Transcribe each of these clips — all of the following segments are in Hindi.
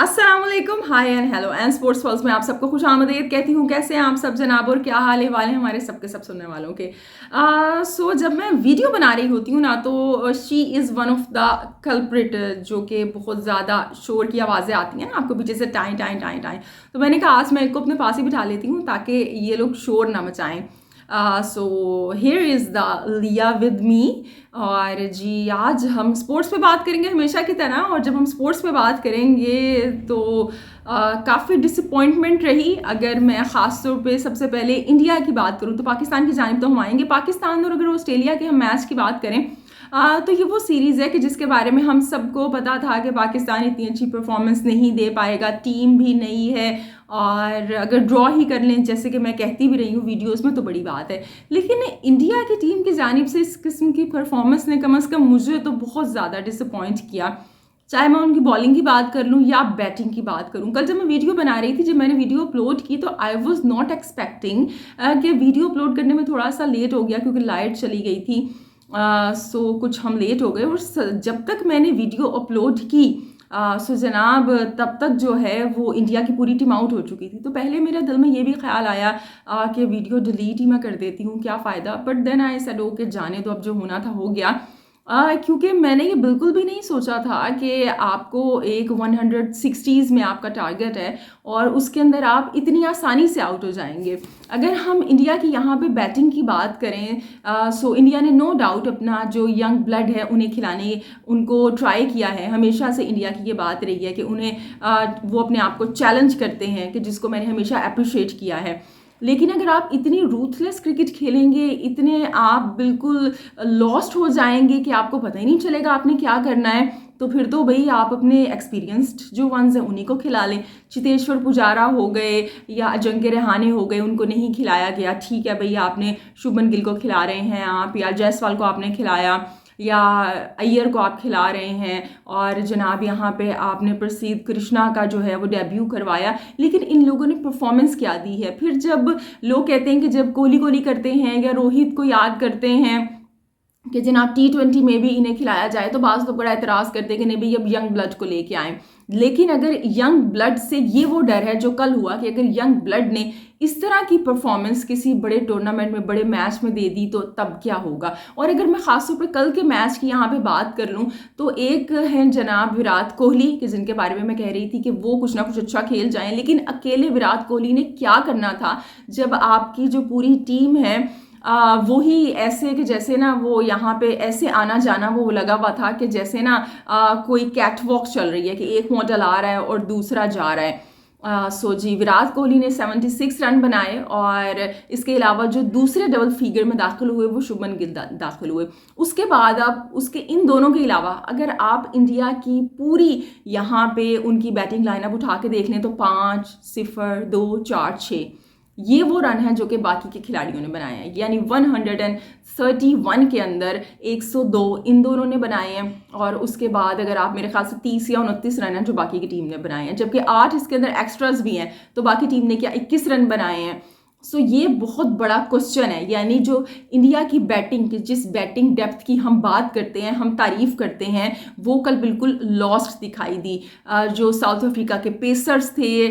अस्सलामुअलैकुम, hi and hello and sports pulse में आप सबको खुश आमदीद कहती हूँ। कैसे हैं आप सब जनाब और क्या हाल है वाले हमारे सबके सब सुनने वालों के। सो जब मैं वीडियो बना रही होती हूँ ना तो she is one of the culprit, जो कि बहुत ज़्यादा शोर की आवाज़ें आती हैं ना आपको पीछे से टाई टाई टाई टाई। तो मैंने कहा आज मैं इनको अपने पास ही बिठा लेती हूँ ताकि ये लोग शोर ना मचाएं। सो हियर इज़ द लिया विद मी। और जी आज हम स्पोर्ट्स पे बात करेंगे हमेशा की तरह। और जब हम स्पोर्ट्स पे बात करेंगे तो काफ़ी डिसअपॉइंटमेंट रही। अगर मैं ख़ास तौर पे सबसे पहले इंडिया की बात करूँ तो पाकिस्तान की जानिब तो हम आएंगे। पाकिस्तान और अगर ऑस्ट्रेलिया के हम मैच की बात करें तो ये वो सीरीज़ है कि जिसके बारे में हम सबको पता था कि पाकिस्तान इतनी अच्छी परफॉर्मेंस नहीं दे पाएगा, टीम भी नहीं है और अगर ड्रॉ ही कर लें जैसे कि मैं कहती भी रही हूँ वीडियोस में तो बड़ी बात है। लेकिन इंडिया की टीम की जानिब से इस किस्म की परफॉर्मेंस ने कम अज़ कम मुझे तो बहुत ज़्यादा डिसअपॉइंट किया, चाहे मैं उनकी बॉलिंग की बात कर लूँ या बैटिंग की बात करूँ। कल जब मैं वीडियो बना रही थी, जब मैंने वीडियो अपलोड की तो आई वॉज नॉट एक्सपेक्टिंग कि वीडियो अपलोड करने में थोड़ा सा लेट हो गया क्योंकि लाइट चली गई थी। सो कुछ हम लेट हो गए और जब तक मैंने वीडियो अपलोड की सो जनाब तब तक जो है वो इंडिया की पूरी टीम आउट हो चुकी थी। तो पहले मेरे दिल में ये भी ख्याल आया कि वीडियो डिलीट ही मैं कर देती हूँ, क्या फ़ायदा। But then I said okay जाने दो, अब जो होना था हो गया। क्योंकि मैंने ये बिल्कुल भी नहीं सोचा था कि आपको एक 160s में आपका टारगेट है और उसके अंदर आप इतनी आसानी से आउट हो जाएंगे। अगर हम इंडिया की यहाँ पे बैटिंग की बात करें सो इंडिया ने नो डाउट अपना जो यंग ब्लड है उन्हें खिलाने उनको ट्राई किया है। हमेशा से इंडिया की ये बात रही है कि उन्हें वो अपने आप को चैलेंज करते हैं, कि जिसको मैंने हमेशा अप्रिशिएट किया है। लेकिन अगर आप इतनी रूथलेस क्रिकेट खेलेंगे, इतने आप बिल्कुल लॉस्ट हो जाएंगे कि आपको पता ही नहीं चलेगा आपने क्या करना है, तो फिर तो भाई आप अपने एक्सपीरियंस्ड जो वंस हैं उन्हीं को खिला लें। चितेश्वर पुजारा हो गए या अजिंक्य रहाणे हो गए, उनको नहीं खिलाया गया, ठीक है भाई आपने शुभमन गिल को खिला रहे हैं आप, या जायसवाल को आपने खिलाया, या अय्यर को आप खिला रहे हैं, और जनाब यहाँ पे आपने प्रसिद्ध कृष्णा का जो है वो डेब्यू करवाया। लेकिन इन लोगों ने परफॉर्मेंस क्या दी है। फिर जब लोग कहते हैं कि जब कोहली कोहली करते हैं या रोहित को याद करते हैं कि जनाब T20 में भी इन्हें खिलाया जाए, तो बाज़ लोग बड़ा एतराज़ करते हैं कि नहीं भाई अब यंग ब्लड को लेके आएँ। लेकिन अगर यंग ब्लड से ये वो डर है जो कल हुआ कि अगर यंग ब्लड ने इस तरह की परफॉर्मेंस किसी बड़े टूर्नामेंट में, बड़े मैच में दे दी तो तब क्या होगा। और अगर मैं ख़ासतौर पर कल के मैच की यहाँ पे बात कर लूँ तो एक है जनाब विराट कोहली कि जिनके बारे में मैं कह रही थी कि वो कुछ ना कुछ अच्छा खेल जाएं, लेकिन अकेले विराट कोहली ने क्या करना था जब आपकी जो पूरी टीम है वो ही ऐसे कि जैसे ना वो यहाँ पे ऐसे आना जाना वो लगा हुआ था कि जैसे ना कोई कैट वॉक चल रही है कि एक मॉडल आ रहा है और दूसरा जा रहा है। सो जी विराट कोहली ने 76 रन बनाए और इसके अलावा जो दूसरे डबल फिगर में दाखिल हुए वो शुभमन गिल दाखिल हुए। उसके बाद अब उसके इन दोनों के अलावा अगर आप इंडिया की पूरी यहाँ पे उनकी बैटिंग लाइनअप उठा के देख लें तो 5, 0, 2, 4, 6 ये वो रन है जो कि बाकी के खिलाड़ियों ने बनाए हैं। यानी 131 के अंदर 102 इन दोनों ने बनाए हैं। और उसके बाद अगर आप मेरे ख्याल से 30 या 29 रन हैं जो बाकी की टीम ने बनाए हैं, जबकि 8 इसके अंदर एक्स्ट्राज भी हैं, तो बाकी टीम ने क्या 21 रन बनाए हैं। सो ये बहुत बड़ा क्वेश्चन है। यानी जो इंडिया की बैटिंग की, जिस बैटिंग डेप्थ की हम बात करते हैं, हम तारीफ करते हैं, वो कल बिल्कुल लॉस्ट दिखाई दी। जो साउथ अफ्रीका के पेसर्स थे,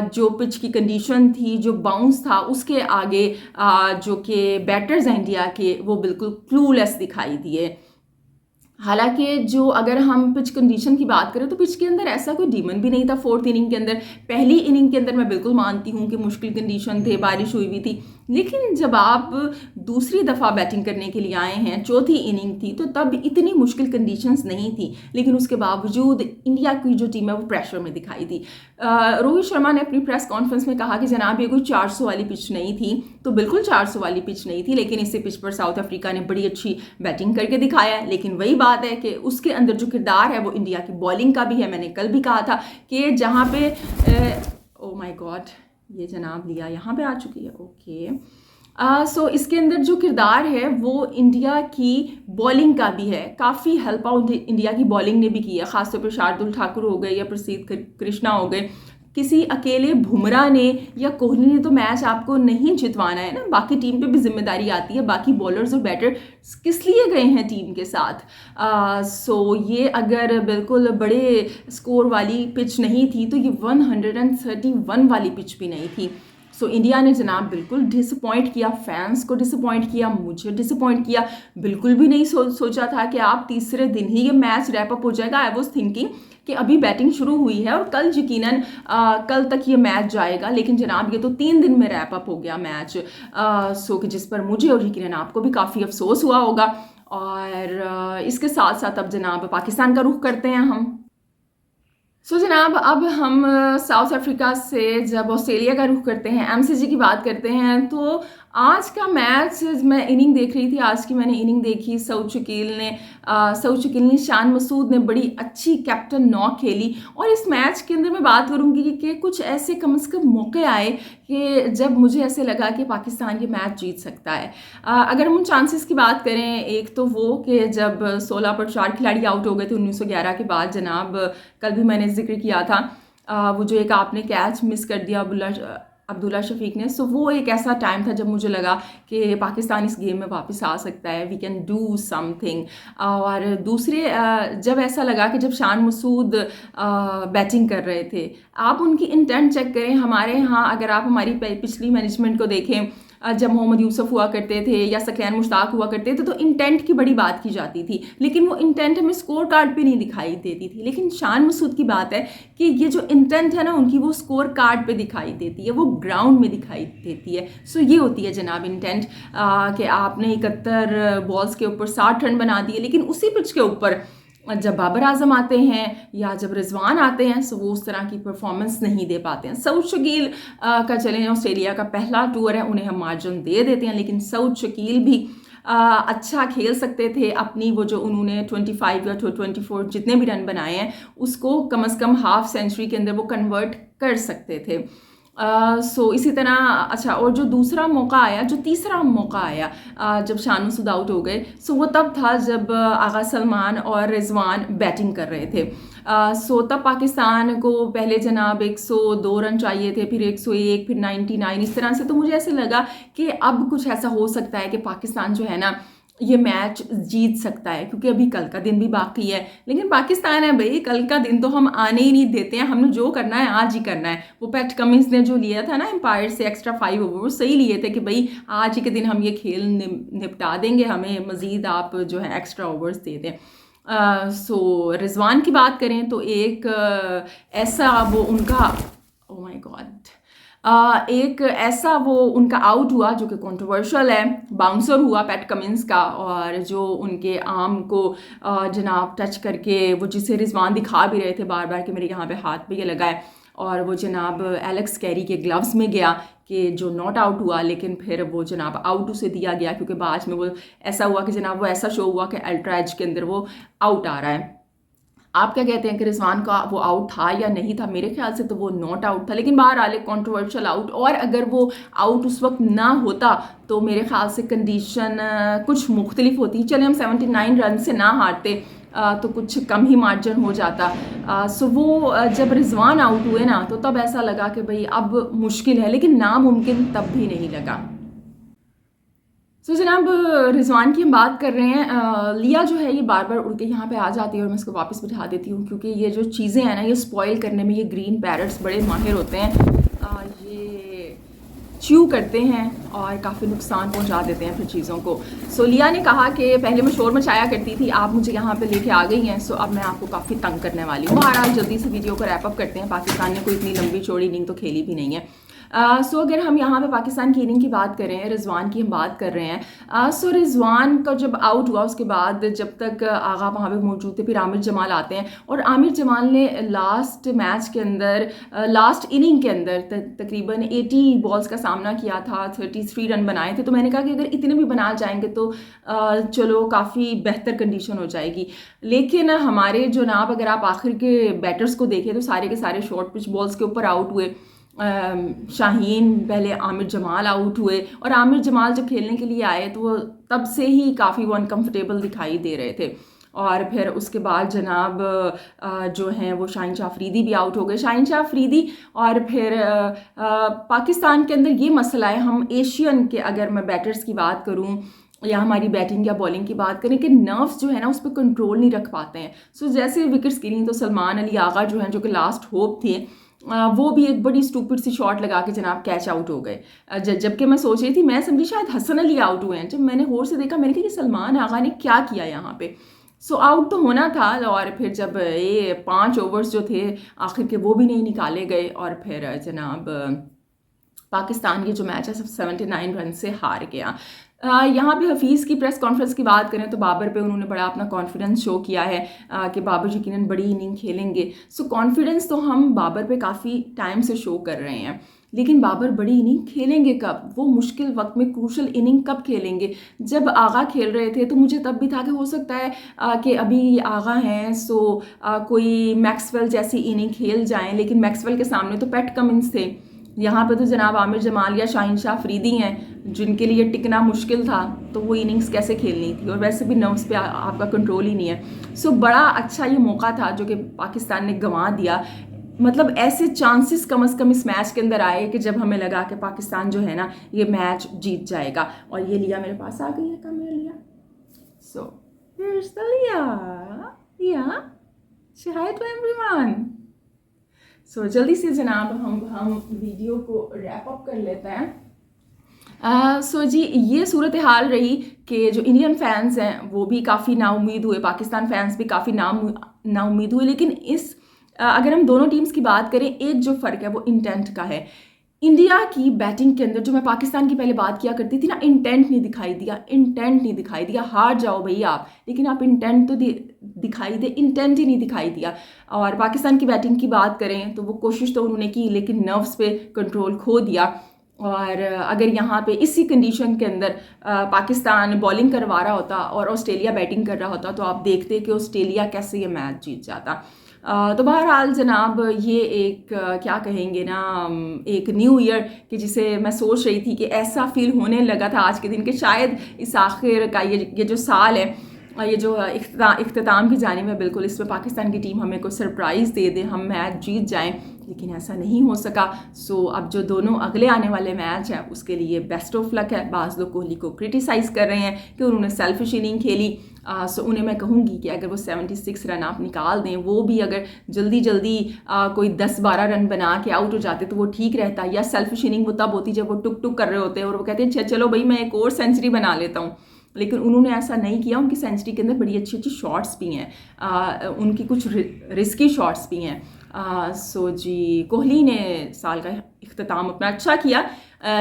जो पिच की कंडीशन थी, जो बाउंस था, उसके आगे जो कि बैटर्स हैं इंडिया के वो बिल्कुल क्लूलेस दिखाई दिए। हालांकि जो अगर हम पिच कंडीशन की बात करें तो पिच के अंदर ऐसा कोई डीमन भी नहीं था। 4th इनिंग के अंदर, पहली इनिंग के अंदर मैं बिल्कुल मानती हूँ कि मुश्किल कंडीशन थे, बारिश हुई हुई थी। लेकिन जब आप दूसरी दफ़ा बैटिंग करने के लिए आए हैं, 4थी इनिंग थी, तो तब इतनी मुश्किल कंडीशंस नहीं थी। लेकिन उसके बावजूद इंडिया की जो टीम है वो प्रेशर में दिखाई दी। रोहित शर्मा ने अपनी प्रेस कॉन्फ्रेंस में कहा कि जनाब ये कोई 400 वाली पिच नहीं थी। तो बिल्कुल 400 वाली पिच नहीं थी, लेकिन इसी पिच पर साउथ अफ्रीका ने बड़ी अच्छी बैटिंग करके दिखाया है। लेकिन वही बात है कि उसके अंदर जो किरदार है वो इंडिया की बॉलिंग का भी है। मैंने कल भी कहा था कि जहाँ पे ओ माय गॉड ये जनाब लिया यहाँ पे आ चुकी है, ओके। सो इसके अंदर जो किरदार है वो इंडिया की बॉलिंग का भी है। काफ़ी हेल्प आउट इंडिया की बॉलिंग ने भी की है, ख़ासतौर पर शार्दुल ठाकुर हो गए या प्रसिद्ध कृष्णा हो गए। किसी अकेले बुमराह ने या कोहली ने तो मैच आपको नहीं जितवाना है ना, बाकी टीम पे भी जिम्मेदारी आती है, बाकी बॉलर्स और बैटर्स किस लिए गए हैं टीम के साथ। सो ये अगर बिल्कुल बड़े स्कोर वाली पिच नहीं थी तो ये 131 वाली पिच भी नहीं थी। सो इंडिया ने जनाब बिल्कुल डिसअपॉइंट किया, फैंस को डिसअपॉइंट किया, मुझे डिसअपॉइंट किया। बिल्कुल भी नहीं सोचा था कि आप तीसरे दिन ही ये मैच रैप अप हो जाएगा। आई वॉज थिंकिंग कि अभी बैटिंग शुरू हुई है और कल यकीनन कल तक ये मैच जाएगा, लेकिन जनाब ये तो 3 दिन में रैप अप हो गया मैच। सो कि जिस पर मुझे और यकीनन आपको भी काफ़ी अफसोस हुआ होगा। और इसके साथ साथ अब जनाब पाकिस्तान का रुख करते हैं हम। सो जनाब अब हम साउथ अफ्रीका से जब ऑस्ट्रेलिया का रुख करते हैं, एमसीजी की बात करते हैं, तो आज का मैच मैं इनिंग देख रही थी, आज की मैंने इनिंग देखी। सऊद शकील ने शान मसूद ने बड़ी अच्छी कैप्टन नॉक खेली। और इस मैच के अंदर मैं बात करूंगी कि कुछ ऐसे कम से कम मौके आए कि जब मुझे ऐसे लगा कि पाकिस्तान ये मैच जीत सकता है। अगर हम उन चांसेस की बात करें, एक तो वो कि जब 16 पर 4 खिलाड़ी आउट हो गए थे 1911 के बाद, जनाब कल भी मैंने जिक्र किया था वो जो एक आपने कैच मिस कर दिया अब्दुल्ला शफीक ने। सो वो एक ऐसा टाइम था जब मुझे लगा कि पाकिस्तान इस गेम में वापस आ सकता है, वी कैन डू समथिंग। और दूसरे जब ऐसा लगा कि जब शान मसूद बैटिंग कर रहे थे, आप उनकी इंटेंट चेक करें। हमारे यहाँ अगर आप हमारी पिछली मैनेजमेंट को देखें, जब मोहम्मद यूसुफ हुआ करते थे या सकैन मुश्ताक हुआ करते थे तो इंटेंट की बड़ी बात की जाती थी, लेकिन वो इंटेंट हमें स्कोर कार्ड पे नहीं दिखाई देती थी। लेकिन शान मसूद की बात है कि ये जो इंटेंट है ना उनकी, वो स्कोर कार्ड पे दिखाई देती है, वो ग्राउंड में दिखाई देती है। सो ये होती है जनाब इंटेंट कि आपने 71 बॉल्स के ऊपर 60 रन बना दिए, लेकिन उसी पिच के ऊपर जब बाबर आजम आते हैं या जब रिजवान आते हैं सो वो उस तरह की परफॉर्मेंस नहीं दे पाते हैं। सऊद शकील का चलें, ऑस्ट्रेलिया का पहला टूर है, उन्हें हम मार्जिन दे देते हैं, लेकिन सऊद शकील भी अच्छा खेल सकते थे। अपनी वो जो उन्होंने 25 या 24 जितने भी रन बनाए हैं उसको कम से कम हाफ सेंचुरी के अंदर वो कन्वर्ट कर सकते थे। सो इसी तरह अच्छा, और जो दूसरा मौका आया, जो तीसरा मौका आया जब शान मसूद आउट हो गए, सो वो तब था जब आगा सलमान और रिजवान बैटिंग कर रहे थे। सो तब पाकिस्तान को पहले जनाब 102 रन चाहिए थे, फिर 101, फिर 99, इस तरह से। तो मुझे ऐसे लगा कि अब कुछ ऐसा हो सकता है कि पाकिस्तान जो है ना ये मैच जीत सकता है, क्योंकि अभी कल का दिन भी बाकी है। लेकिन पाकिस्तान है भाई, कल का दिन तो हम आने ही नहीं देते हैं, हमने जो करना है आज ही करना है। वो पैट कमिंस ने जो लिया था ना एम्पायर से एक्स्ट्रा 5 ओवर, वो सही लिए थे कि भाई आज ही के दिन हम ये खेल निपटा देंगे, हमें मज़ीद आप जो है एक्स्ट्रा ओवर्स दे दें। सो रिजवान की बात करें तो एक ऐसा वो उनका, ओ माय गॉड, एक ऐसा वो उनका आउट हुआ जो कि कंट्रोवर्शियल है, बाउंसर हुआ पैट कमिंस का, और जो उनके आर्म को जनाब टच करके वो जिसे रिजवान दिखा भी रहे थे बार बार कि मेरे यहाँ पे हाथ पे ये लगा है, और वो जनाब एलेक्स कैरी के ग्लव्स में गया कि जो नॉट आउट हुआ, लेकिन फिर वो जनाब आउट उसे दिया गया, क्योंकि बाद में वो ऐसा हुआ कि जनाब वो ऐसा शो हुआ कि अल्ट्रा एज के अंदर वो आउट आ रहा है। आप क्या कहते हैं कि रिजवान का वो आउट था या नहीं था? मेरे ख्याल से तो वो नॉट आउट था, लेकिन बहरहाल एक कॉन्ट्रोवर्शियल आउट, और अगर वो आउट उस वक्त ना होता तो मेरे ख्याल से कंडीशन कुछ मुख्तलिफ होती। चले हम 79 रन से ना हारते तो कुछ कम ही मार्जिन हो जाता। सो वो जब रिजवान आउट हुए ना तो तब ऐसा लगा कि भाई अब मुश्किल है, लेकिन नामुमकिन तब भी नहीं लगा। जनाब रिजवान की हम बात कर रहे हैं, लिया जो है ये बार बार उड़ के यहाँ पे आ जाती है और मैं इसको वापस बिठा देती हूँ, क्योंकि ये जो चीज़ें हैं ना ये स्पॉइल करने में ये ग्रीन पैरट्स बड़े माहिर होते हैं। ये च्यू करते हैं और काफ़ी नुकसान पहुँचा देते हैं फिर चीज़ों को। सो लिया ने कहा कि पहले मैं शोर मचाया करती थी, आप मुझे यहाँ पे लेके आ गई हैं, सो अब मैं आपको काफ़ी तंग करने वाली हूँ। बहरहाल जल्दी से वीडियो को रैप अप करते हैं। पाकिस्तान ने कोई इतनी लंबी चौड़ी इनिंग तो खेली भी नहीं है। सो अगर हम यहाँ पे पाकिस्तान की इनिंग की बात करें, रिजवान की हम बात कर रहे हैं। सो रिजवान का जब आउट हुआ उसके बाद जब तक आगा वहाँ पे मौजूद थे, फिर आमिर जमाल आते हैं, और आमिर जमाल ने लास्ट मैच के अंदर लास्ट इनिंग के अंदर तकरीबन 80 बॉल्स का सामना किया था, 33 रन बनाए थे। तो मैंने कहा कि अगर इतने भी बना जाएंगे तो चलो काफ़ी बेहतर कंडीशन हो जाएगी। लेकिन हमारे जनाब अगर आप आखिर के बैटर्स को देखें तो सारे के सारे शॉर्ट पिच बॉल्स के ऊपर आउट हुए। शाहीन पहले, आमिर जमाल आउट हुए, और आमिर जमाल जब खेलने के लिए आए तो वो तब से ही काफ़ी वो अनकम्फर्टेबल दिखाई दे रहे थे। और फिर उसके बाद जनाब जो हैं वो शाहीन शाह अफरीदी भी आउट हो गए। शाहीन शाह अफरीदी और फिर पाकिस्तान के अंदर ये मसला है, हम एशियन के अगर मैं बैटर्स की बात करूँ या हमारी बैटिंग या बॉलिंग की बात करें कि नर्व्स जो है ना उस पर कंट्रोल नहीं रख पाते हैं। सो जैसे विकेट्स गिरी तो सलमान अली आगा जो हैं, जो कि लास्ट होप थे, वो भी एक बड़ी स्टूपिड सी शॉट लगा के जनाब कैच आउट हो गए। जबकि मैं सोच रही थी, मैं समझी शायद हसन अली आउट हुए हैं। जब मैंने गौर से देखा, मैंने कहा कि सलमान आगा ने क्या किया यहाँ पे। सो आउट तो होना था, और फिर जब ये 5 ओवर्स जो थे आखिर के वो भी नहीं निकाले गए, और फिर जनाब पाकिस्तान की जो मैच है सब 79 रन से हार गया। यहाँ पे हफीज़ की प्रेस कॉन्फ्रेंस की बात करें तो बाबर पे उन्होंने बड़ा अपना कॉन्फिडेंस शो किया है कि बाबर यकीनन बड़ी इनिंग खेलेंगे। सो कॉन्फिडेंस तो हम बाबर पे काफ़ी टाइम से शो कर रहे हैं, लेकिन बाबर बड़ी इनिंग खेलेंगे कब, वो मुश्किल वक्त में क्रूशल इनिंग कब खेलेंगे। जब आगा खेल रहे थे तो मुझे तब भी था कि हो सकता है कि अभी आगा हैं, सो कोई मैक्सवेल जैसी इनिंग खेल जाएं, लेकिन मैक्सवेल के सामने तो पैट कमिंस थे। यहाँ पे तो जनाब आमिर जमाल या शाहीन शाह अफरीदी हैं जिनके लिए टिकना मुश्किल था, तो वो इनिंग्स कैसे खेलनी थी, और वैसे भी नर्व्स पे आपका कंट्रोल ही नहीं है। सो बड़ा अच्छा ये मौका था जो कि पाकिस्तान ने गंवा दिया। मतलब ऐसे चांसेस कम से कम इस मैच के अंदर आए कि जब हमें लगा कि पाकिस्तान जो है ना ये मैच जीत जाएगा, और ये लिया मेरे पास आ गई है। कम लिया, सो here's the लिया say hi to everyone। सो जल्दी से जनाब हम वीडियो को रैप अप कर लेते हैं। सो जी, ये सूरत हाल रही कि जो इंडियन फैंस हैं वो भी काफ़ी नाउम्मीद हुए, पाकिस्तान फैंस भी काफ़ी नाउम्मीद हुए। लेकिन अगर हम दोनों टीम्स की बात करें, एक जो फ़र्क है वो इंटेंट का है। इंडिया की बैटिंग के अंदर, जो मैं पाकिस्तान की पहले बात किया करती थी ना, इंटेंट नहीं दिखाई दिया। हार जाओ भैया आप, लेकिन आप इंटेंट तो दिखाई दे, इंटेंट ही नहीं दिखाई दिया। और पाकिस्तान की बैटिंग की बात करें तो वो कोशिश तो उन्होंने की, लेकिन नर्व्स पे कंट्रोल खो दिया। और अगर यहाँ पे इसी कंडीशन के अंदर पाकिस्तान बॉलिंग करवा रहा होता और ऑस्ट्रेलिया बैटिंग कर रहा होता, तो आप देखते कि ऑस्ट्रेलिया कैसे ये मैच जीत जाता। तो बहरहाल जनाब, ये एक क्या कहेंगे ना, एक न्यू ईयर कि जिसे मैं सोच रही थी कि ऐसा फील होने लगा था आज के दिन कि शायद इस आखिर का ये जो साल है, ये जो इख्तिताम की जानिब है, बिल्कुल इसमें पाकिस्तान की टीम हमें कोई सरप्राइज़ दे दे, हम मैच जीत जाएं, लेकिन ऐसा नहीं हो सका। सो अब जो दोनों अगले आने वाले मैच हैं उसके लिए बेस्ट ऑफ लक है। बाज़ लोग कोहली को क्रिटिसाइज़ कर रहे हैं कि उन्होंने सेल्फिश इनिंग खेली। सो उन्हें मैं कहूँगी कि अगर वो 76 रन आप निकाल दें, वो भी अगर जल्दी कोई 10-12 रन बना के आउट हो जाते तो वो ठीक रहता। या सेल्फिश इनिंग वो तब होती जब वो टुक कर रहे होते हैं और वो कहते हैं चलो भाई मैं एक और सेंचुरी बना लेता हूँ, लेकिन उन्होंने ऐसा नहीं किया। उनकी सेंचुरी के अंदर बड़ी अच्छी शॉट्स भी हैं, उनकी कुछ रिस्की शॉट्स भी हैं। सो जी, कोहली ने साल का इख्तिताम अपना अच्छा किया,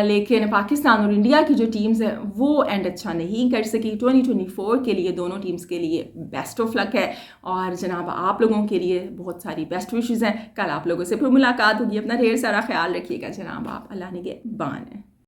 लेकिन पाकिस्तान और इंडिया की जो टीम्स हैं वो एंड अच्छा नहीं कर सकी। 2024 के लिए दोनों टीम्स के लिए बेस्ट ऑफ लक है, और जनाब आप लोगों के लिए बहुत सारी बेस्ट विशेज़ हैं। कल आप लोगों से फिर मुलाकात होगी। अपना ढेर सारा ख्याल रखिएगा जनाब आप। अल्लाह निगहबान है।